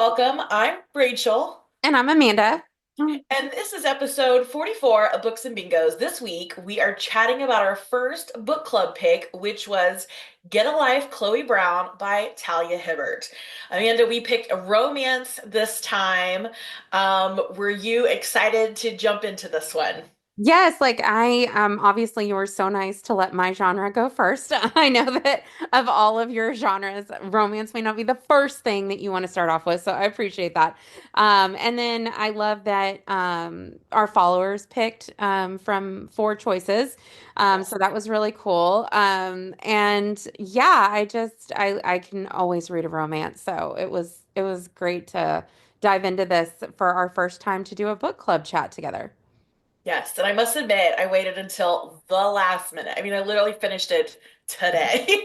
welcome. I'm Rachel, And I'm Amanda. and this is episode 44 of Books and Bingos. This week, we are chatting about our first book club pick, which was Get a Life, Chloe Brown by Talia Hibbert. Amanda, we picked a romance this time. Were you excited to jump into this one? Yes, like I obviously you were so nice to let my genre go first. I know that of all of your genres, romance may not be the first thing that you want to start off with, so I appreciate that. And then I love that our followers picked from four choices. So that was really cool. And yeah, I can always read a romance, so it was great to dive into this for our first time to do a book club chat together. Yes, and I must admit, I waited until the last minute. I mean, I literally finished it today.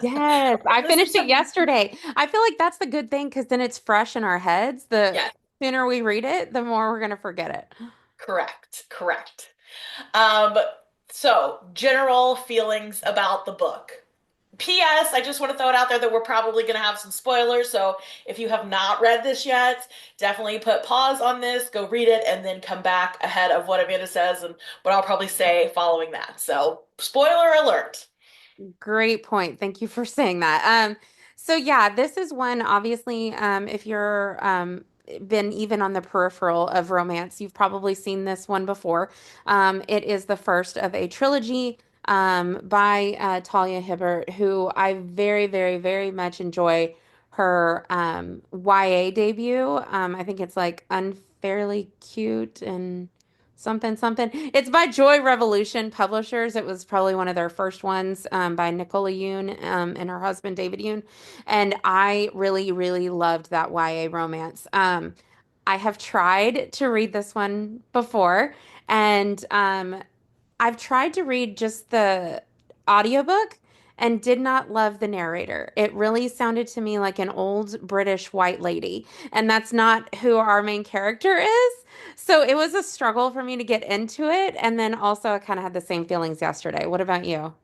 Yes, I This finished is it a yesterday. I feel like that's the good thing because then it's fresh in our heads. The yes, sooner we read it, the more we're going to forget it. correct. Um, so general feelings about the book. P.S. I just want to throw it out there that we're probably going to have some spoilers. So if you have not read this yet, definitely put pause on this, go read it, and then come back ahead of what Amanda says and what I'll probably say following that. So spoiler alert. Great point. Thank you for saying that. So yeah, this is one obviously, if you're been even on the peripheral of romance, you've probably seen this one before. It is the first of a trilogy by Talia Hibbert, who I very, very, very much enjoy her YA debut. I think it's like Unfairly Cute and something, something. It's by Joy Revolution Publishers. It was probably one of their first ones by Nicola Yoon and her husband David Yoon. And I really, really loved that YA romance. I have tried to read this one before, and I've tried to read just the audiobook and did not love the narrator. It really sounded to me like an old British white lady, and that's not who our main character is. So it was a struggle for me to get into it. And then also, I kind of had the same feelings yesterday. What about you?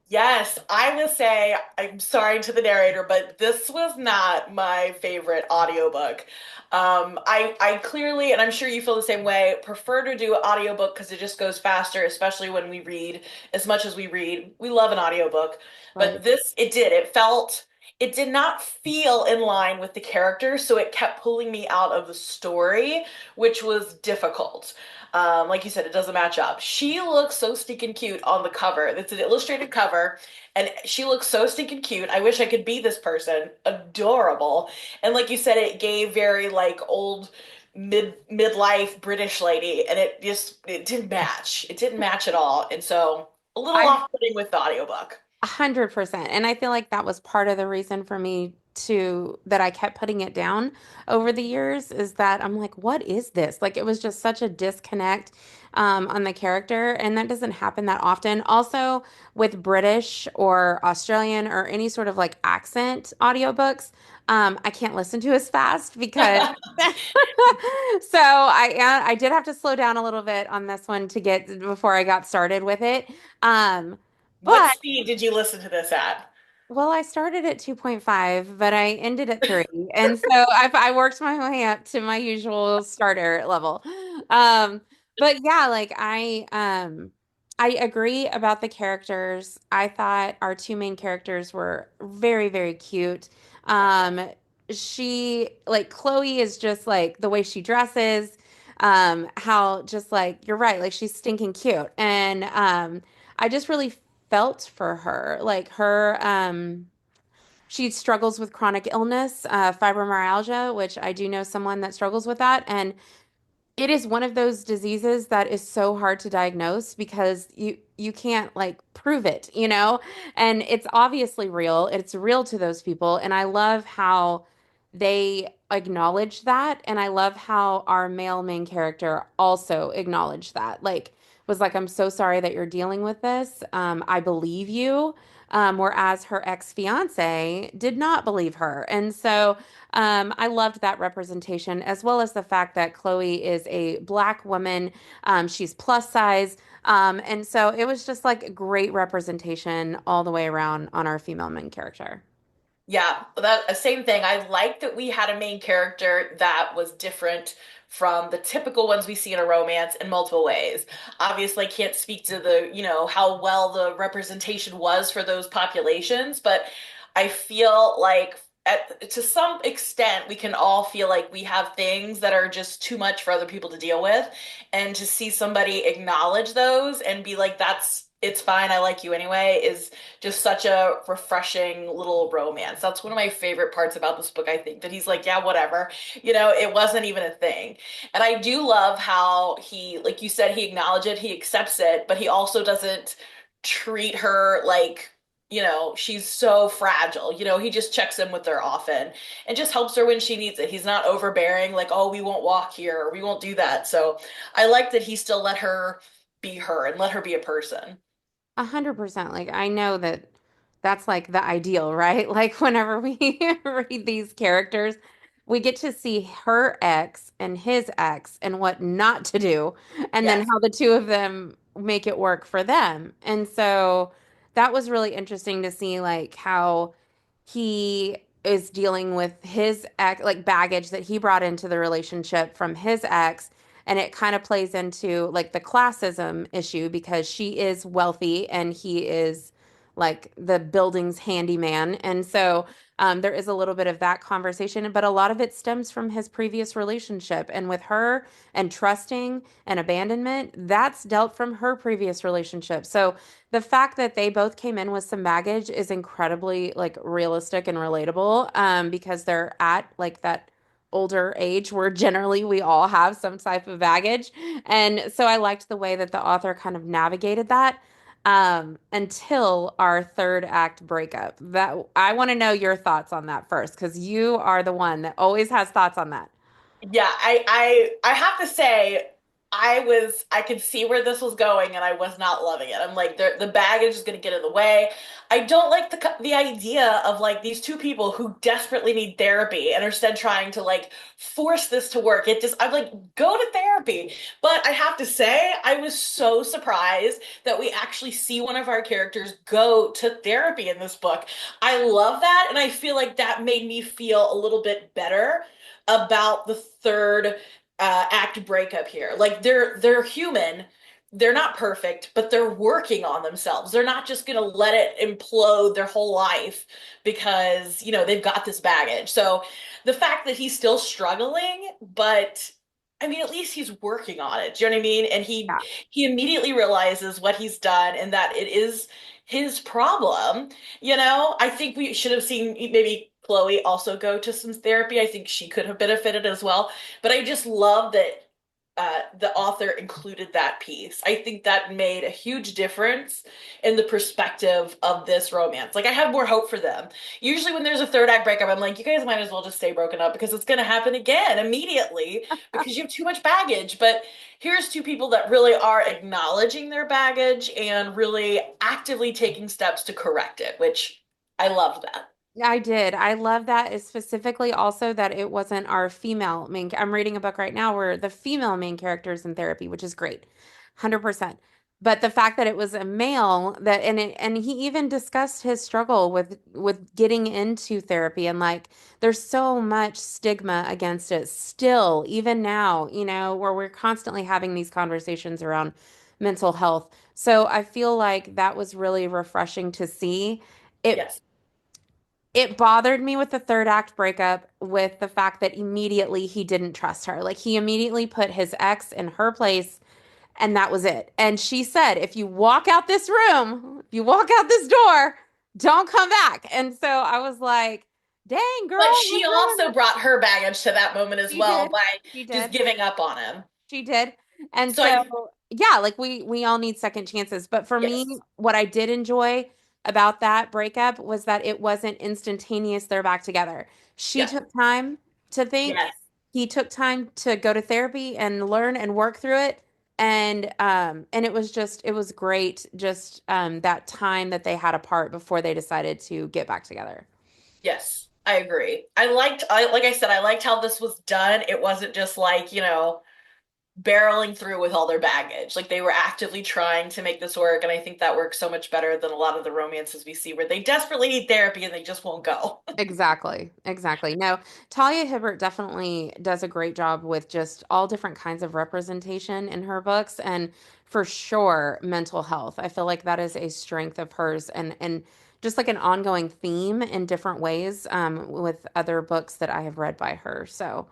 Yes, I will say I'm sorry to the narrator, but this was not my favorite audiobook. I clearly, and I'm sure you feel the same way, prefer to do audiobook because it just goes faster, especially when we read as much as we read. We love an audiobook, Right. but this, it did not feel in line with the characters, so it kept pulling me out of the story, which was difficult. Like you said, it doesn't match up. She looks so stinking cute on the cover. It's an illustrated cover, and she looks so stinking cute. I wish I could be this person. Adorable. And like you said, it gave very like old midlife British lady, and it didn't match. It didn't match at all. And so a little I off-putting with the audiobook. 100%. And I feel like that was part of the reason for me to that I kept putting it down over the years is that I'm like, what is this? Like it was just such a disconnect on the character, and that doesn't happen that often. Also, with British or Australian or any sort of like accent audiobooks, I can't listen to as fast because so I did have to slow down a little bit on this one to get before I got started with it. What But speed did you listen to this at? well, I started at 2.5, but I ended at 3. And so I worked my way up to my usual starter level. Um, but yeah, like I agree about the characters. I thought our two main characters were very, very cute. Um, she like Chloe is just like the way she dresses, how just like you're right, like she's stinking cute. And I just really felt for her. Like she struggles with chronic illness, fibromyalgia, which I do know someone that struggles with that. And it is one of those diseases that is so hard to diagnose because you can't like prove it, you know? And it's obviously real. It's real to those people. And I love how they acknowledge that. And I love how our male main character also acknowledged that. Like, was like, I'm so sorry that you're dealing with this. I believe you. Whereas her ex-fiance did not believe her. And so I loved that representation, as well as the fact that Chloe is a Black woman. She's plus size. And so it was just like a great representation all the way around on our female main character. Yeah, that same thing. I like that we had a main character that was different from the typical ones we see in a romance in multiple ways. Obviously, I can't speak to how well the representation was for those populations, but I feel like to some extent we can all feel like we have things that are just too much for other people to deal with, and to see somebody acknowledge those and be like, it's fine, I like you anyway, is just such a refreshing little romance. That's one of my favorite parts about this book, I think, that he's like, yeah, whatever. It wasn't even a thing. And I do love how he, like you said, he acknowledged it, he accepts it, but he also doesn't treat her like, she's so fragile. He just checks in with her often and just helps her when she needs it. He's not overbearing, like, oh, we won't walk here or we won't do that. So I like that he still let her be her and let her be a person. 100%. Like I know that that's like the ideal, right? Like whenever we read these characters, we get to see her ex and his ex and what not to do, and then Yes. how the two of them make it work for them. And so that was really interesting to see like how he is dealing with his ex, like baggage that he brought into the relationship from his ex, and it kind of plays into like the classism issue because she is wealthy and he is like the building's handyman. And so there is a little bit of that conversation, but a lot of it stems from his previous relationship. And with her and trusting and abandonment, that's dealt from her previous relationship. So the fact that they both came in with some baggage is incredibly like realistic and relatable, because they're at like that older age where generally we all have some type of baggage. And so I liked the way that the author kind of navigated that, until our third act breakup. That I want to know your thoughts on that first, because you are the one that always has thoughts on that. Yeah, I have to say, I could see where this was going, and I was not loving it. I'm like, the baggage is gonna get in the way. I don't like the idea of like these two people who desperately need therapy and are instead trying to like force this to work. I'm like, go to therapy. But I have to say, I was so surprised that we actually see one of our characters go to therapy in this book. I love that, and I feel like that made me feel a little bit better about the third act breakup here. Like they're human. They're not perfect, but they're working on themselves. They're not just gonna let it implode their whole life because, they've got this baggage. So the fact that he's still struggling, but I mean, at least he's working on it. Do you know what I mean? And he Yeah. he immediately realizes what he's done and that it is his problem. I think we should have seen maybe Chloe also go to some therapy. I think she could have benefited as well. But I just love that the author included that piece. I think that made a huge difference in the perspective of this romance. Like, I have more hope for them. Usually, when there's a third act breakup, I'm like, you guys might as well just stay broken up because it's going to happen again immediately because you have too much baggage. But here's two people that really are acknowledging their baggage and really actively taking steps to correct it, which I love that. I did. I love that is specifically also that it wasn't our female main. I'm reading a book right now where the female main character is in therapy, which is great. 100%. But the fact that it was a male that and he even discussed his struggle with getting into therapy, and like there's so much stigma against it still even now, where we're constantly having these conversations around mental health. So I feel like that was really refreshing to see. It Yes. it bothered me with the third act breakup with the fact that immediately he didn't trust her. Like he immediately put his ex in her place and that was it. And she said, if you walk out this room, if you walk out this door, don't come back. And so I was like, dang, But girl, she what's wrong with also brought her baggage to that moment as you? She well did. by She just did. giving up on him. She did. And So so, I, yeah, like we all need second chances. But for me, yes, what I did enjoy about that breakup was that it wasn't instantaneous, they're back together. She yeah, took time to think. yes, He took time to go to therapy and learn and work through it. And it was great just that time that they had apart before they decided to get back together. yes, I agree. Like I said, I liked how this was done. It wasn't just like, barreling through with all their baggage. Like they were actively trying to make this work, and I think that works so much better than a lot of the romances we see where they desperately need therapy and they just won't go. Exactly. Exactly. No, Talia Hibbert definitely does a great job with just all different kinds of representation in her books and for sure mental health. I feel like that is a strength of hers and just like an ongoing theme in different ways with other books that I have read by her. So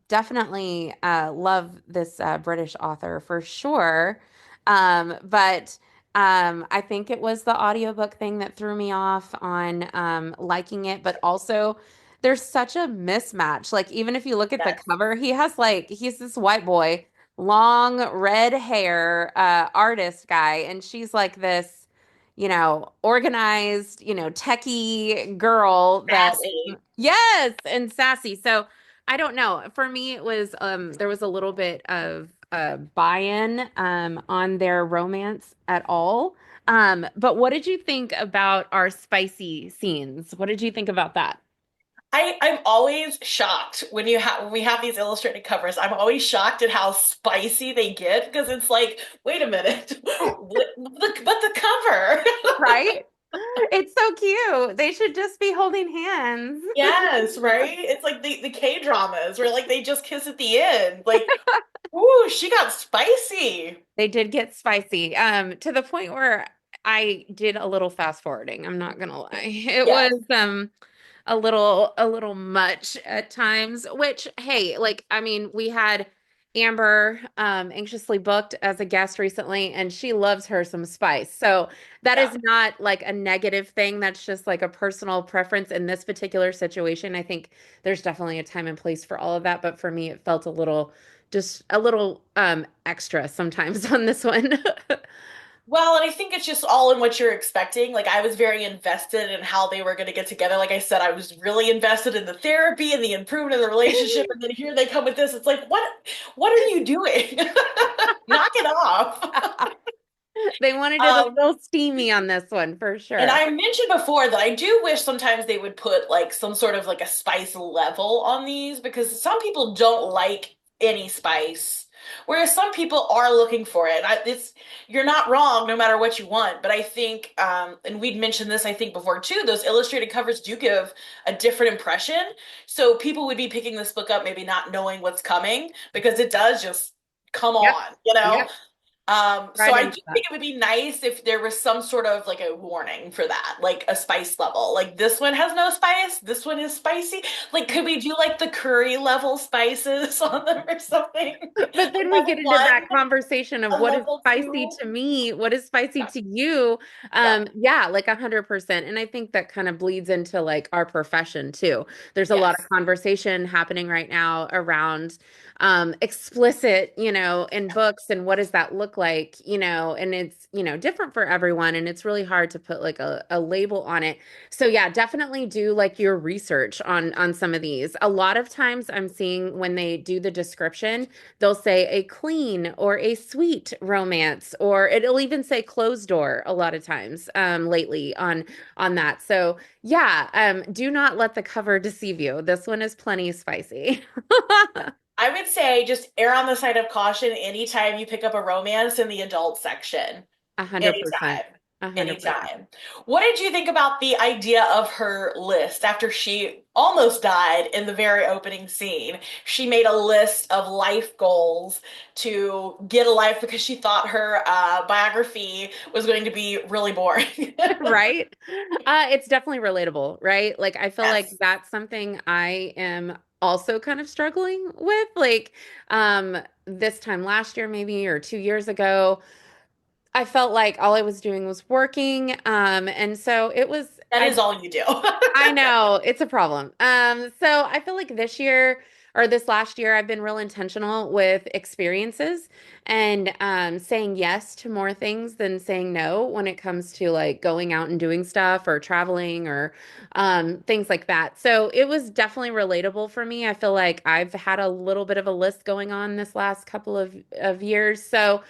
definitely love this British author for sure. But I think it was the audiobook thing that threw me off on liking it, but also there's such a mismatch. Like even if you look at the Yes. cover, he's this white boy, long red hair, artist guy, and she's like this, organized, techie girl that Sassy. yes, and sassy. So I don't know. For me, it was there was a little bit of buy-in on their romance at all. But what did you think about our spicy scenes? What did you think about that? I'm always shocked when we have these illustrated covers. I'm always shocked at how spicy they get because it's like, wait a minute, but the cover. Right? It's so cute. They should just be holding hands. Yes, right? It's like the K-dramas where like they just kiss at the end. Like, ooh, she got spicy. They did get spicy, to the point where I did a little fast forwarding. I'm not gonna lie. It was Yes. a little much at times, which hey, like I mean, we had Amber anxiously booked as a guest recently, and she loves her some spice. So that Yeah. is not like a negative thing. That's just like a personal preference in this particular situation. I think there's definitely a time and place for all of that, but for me, it felt just a little extra sometimes on this one. Well, and I think it's just all in what you're expecting. Like I was very invested in how they were going to get together. Like I said, I was really invested in the therapy and the improvement of the relationship. And then here they come with this. It's like, what are you doing? Knock it off. They wanted it a Um, little steamy on this one for And sure. I mentioned before that I do wish sometimes they would put like some sort of like a spice level on these because some people don't like any spice, whereas some people are looking for it. You're not wrong no matter what you want, but I think and we'd mentioned this I think before too, those illustrated covers do give a different impression. So people would be picking this book up maybe not knowing what's coming because it does just come Yep. on, you know? Yep. So Right I into do that. think it would be nice if there was some sort of like a warning for that, like a spice level. Like this one has no spice, this one is spicy. Like, could we do like the curry level spices on them or something? But A then we get level into one, that conversation of a what is level spicy two. to me, what is spicy Yeah, to you. yeah, Yeah, like 100%. And I think that kind of bleeds into like our profession too. There's a lot of yes. conversation happening right now around explicit, in books and what does that look like, and it's, different for everyone. And it's really hard to put like a label on it. So yeah, definitely do like your research on some of these. A lot of times I'm seeing when they do the description, they'll say a clean or a sweet romance, or it'll even say closed door a lot of times lately on that. So yeah, do not let the cover deceive you. This one is plenty spicy. I would say just err on the side of caution anytime you pick up a romance in the adult section. 100%. Anytime. 100%. Anytime. What did you think about the idea of her list after she almost died in the very opening scene? She made a list of life goals to get a life because she thought her biography was going to be really boring. Right? It's definitely relatable, right? Like I feel like Yes. that's something I am also kind of struggling with. Like this time last year maybe or 2 years ago, I felt like all I was doing was working. And so it was That is all you do. I know it's a problem. So I feel like this year or this last year, I've been real intentional with experiences and saying yes to more things than saying no when it comes to like going out and doing stuff or traveling or things like that. So it was definitely relatable for me. I feel like I've had a little bit of a list going on this last couple of years. So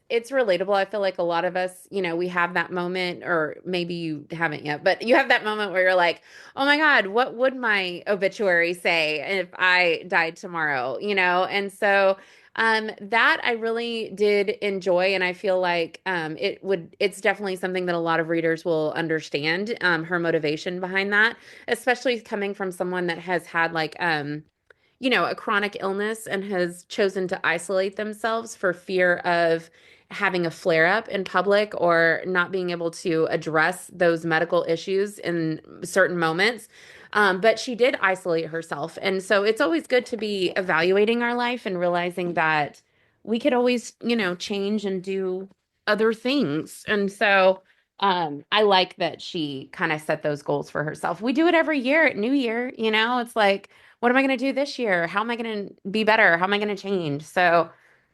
it's relatable. I feel like a lot of us, we have that moment, or maybe you haven't yet, but you have that moment where you're like, oh my God, what would my obituary say if I died tomorrow, you know? And so that I really did enjoy, and I feel like it's definitely something that a lot of readers will understand, her motivation behind that, especially coming from someone that has had like a chronic illness and has chosen to isolate themselves for fear of having a flare up in public or not being able to address those medical issues in certain moments. But she did isolate herself. And so it's always good to be evaluating our life and realizing that we could always, change and do other things. And so I like that she kind of set those goals for herself. We do it every year at New Year, it's like, what am I going to do this year? How am I going to be better? How am I going to change? So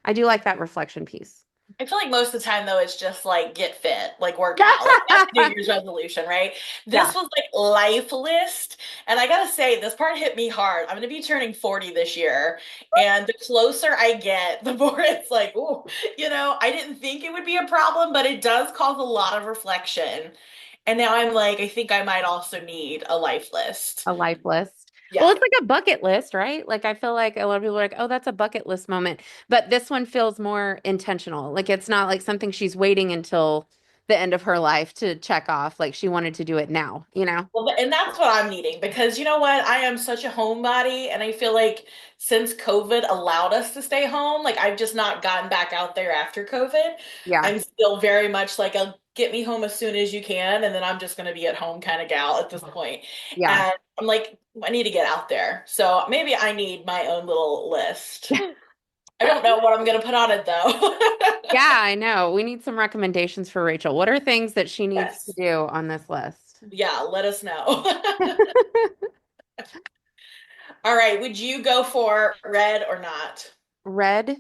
I do like that reflection piece. I feel like most of the time though, it's just like get fit, like work out. Like that's New Year's resolution, right? Yeah. This was like life list. And I gotta say, this part hit me hard. I'm gonna be turning 40 this year. And the closer I get, the more it's like, oh, I didn't think it would be a problem, but it does cause a lot of reflection. And now I'm like, I think I might also need a life list. A life list. Well, Yeah. it's like a bucket list, right? Like I feel like a lot of people are like, "Oh, that's a bucket list moment." But this one feels more intentional. Like it's not like something she's waiting until the end of her life to check off. Like she wanted to do it now, you know? Well, and that's what I'm needing because you know what? I am such a homebody, and I feel like since COVID allowed us to stay home, like I've just not gotten back out there after COVID. Yeah. I'm still very much like a get me home as soon as you can, and then I'm just going to be at home kind of gal at this point. Yeah. And I'm like, I need to get out there. So maybe I need my own little list. I don't know what I'm going to put on it though. Yeah, I know. We need some recommendations for Rachel. What are things that she needs to Yes. do on this list? Yeah, let us know. All right, would you go for red or not? Red.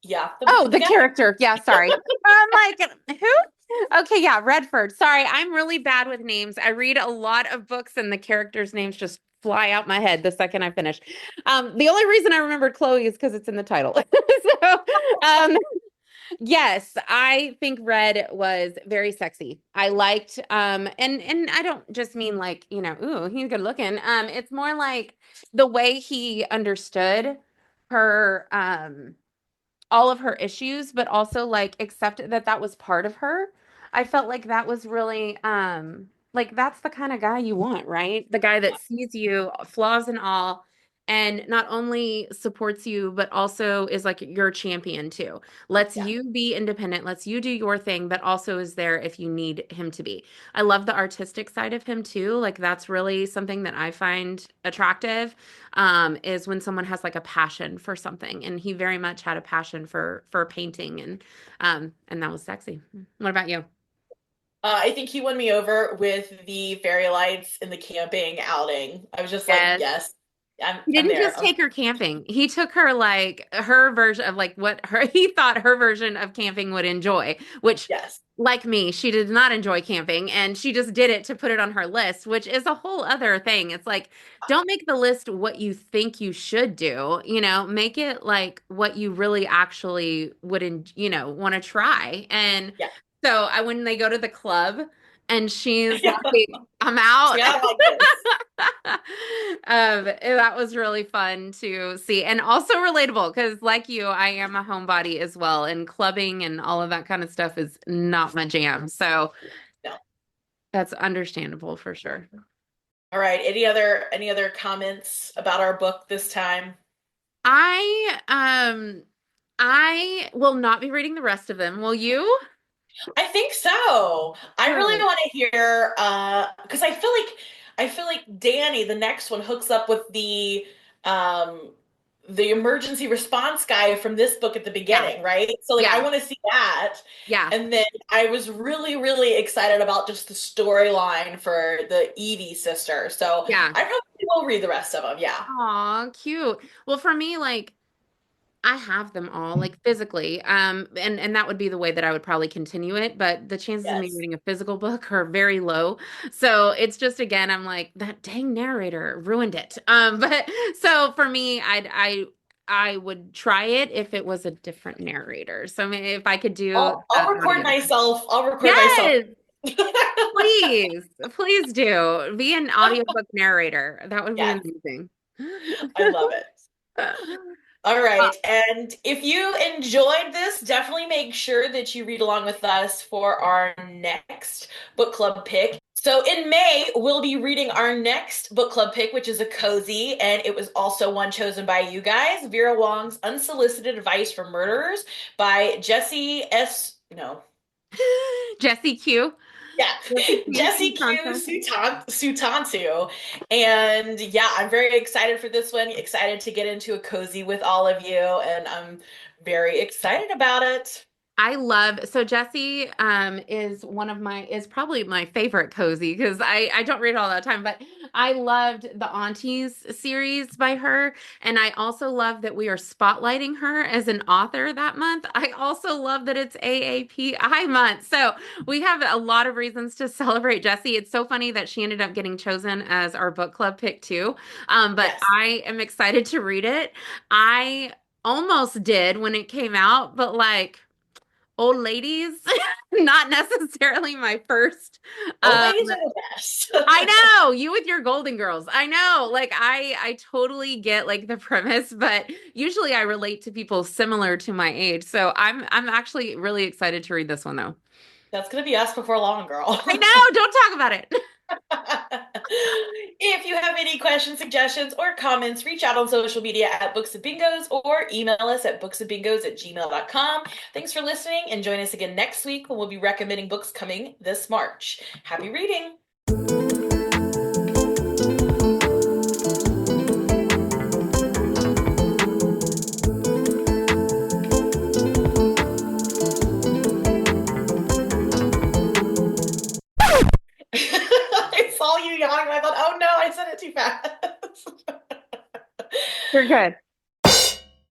Yeah, Oh, the the guy. character. Yeah, sorry. I'm like, who? Okay, yeah, Redford. Sorry, I'm really bad with names. I read a lot of books and the characters' names just fly out my head the second I finish. The only reason I remembered Chloe is because it's in the title. So, um, yes, I think Red was very sexy. I liked, and I don't just mean like, ooh, he's good looking. It's more like the way he understood her, all of her issues, but also like accepted that that was part of her. I felt like that was really like that's the kind of guy you want, right? The guy that sees you, flaws and all, and not only supports you, but also is like your champion too. Lets Yeah. you be independent, lets you do your thing, but also is there if you need him to be. I love the artistic side of him too. Like that's really something that I find attractive, is when someone has like a passion for something, and he very much had a passion for painting, and that was sexy. What about you? I think he won me over with the fairy lights in the camping outing. I was just like, Yes. yes, I'm He I'm didn't there. just take her camping. He took her like her version of like what her he thought her version of camping would enjoy, which Yes. like me, she did not enjoy camping and she just did it to put it on her list, which is a whole other thing. It's like don't make the list what you think you should do, make it like what you really actually would want to try. And Yeah. so I when they go to the club and she's like, I'm out. Yeah, I like this. That was really fun to see and also relatable because, like you, I am a homebody as well, and clubbing and all of that kind of stuff is not my jam. So No. that's understandable for sure. All right. Any other comments about our book this time? I I will not be reading the rest of them. Will you? I think so. I really Good. want to hear because I feel like Danny, the next one, hooks up with um the emergency response guy from this book at the Yeah. beginning, right? So like I Yeah. want to see that. Yeah. And then I was really, really excited about just the storyline for the Evie sister. So Yeah. I probably will read the rest of them. Yeah. Aw, cute. Well, for me, like I have them all, like physically. And that would be the way that I would probably continue it, but the chances of me Yes. reading a physical book are very low. So it's just again, I'm like, that dang narrator ruined it. But so for me, I would try it if it was a different narrator. So maybe if I could do I'll record audio. myself. I'll record myself. Yes, please, please do. Be an audiobook narrator. That would be Yes. amazing. I love it. All right. And if you enjoyed this, definitely make sure that you read along with us for our next book club pick. So in May, we'll be reading our next book club pick, which is a cozy, and it was also one chosen by you guys, Vera Wong's Unsolicited Advice for Murderers by Jesse S. No. Jesse Q. Yeah, Jesse Q. Jesse Q Sutantu. And yeah, I'm very excited for this one. Excited to get into a cozy with all of you, and I'm very excited about it. I love so Jessie is probably my favorite cozy because I don't read all the time, but I loved the Aunties series by her, and I also love that we are spotlighting her as an author that month. I also love that it's AAPI month, so we have a lot of reasons to celebrate Jessie. It's so funny that she ended up getting chosen as our book club pick too, but Yes. I am excited to read it. I almost did when it came out, but like old ladies, not necessarily my first. Old Um, ladies are the best. I know you with your Golden Girls. I know, like I totally get like the premise, but usually I relate to people similar to my age. So I'm actually really excited to read this one though. That's gonna be us before long, girl. I know, don't talk about it. If you have any questions, suggestions, or comments, reach out on social media at Books of Bingos or email us at booksofbingos@gmail.com. Thanks for listening and join us again next week when we'll be recommending books coming this March. Happy reading! I saw you yawning and I thought, oh no, I said it too fast. You're good.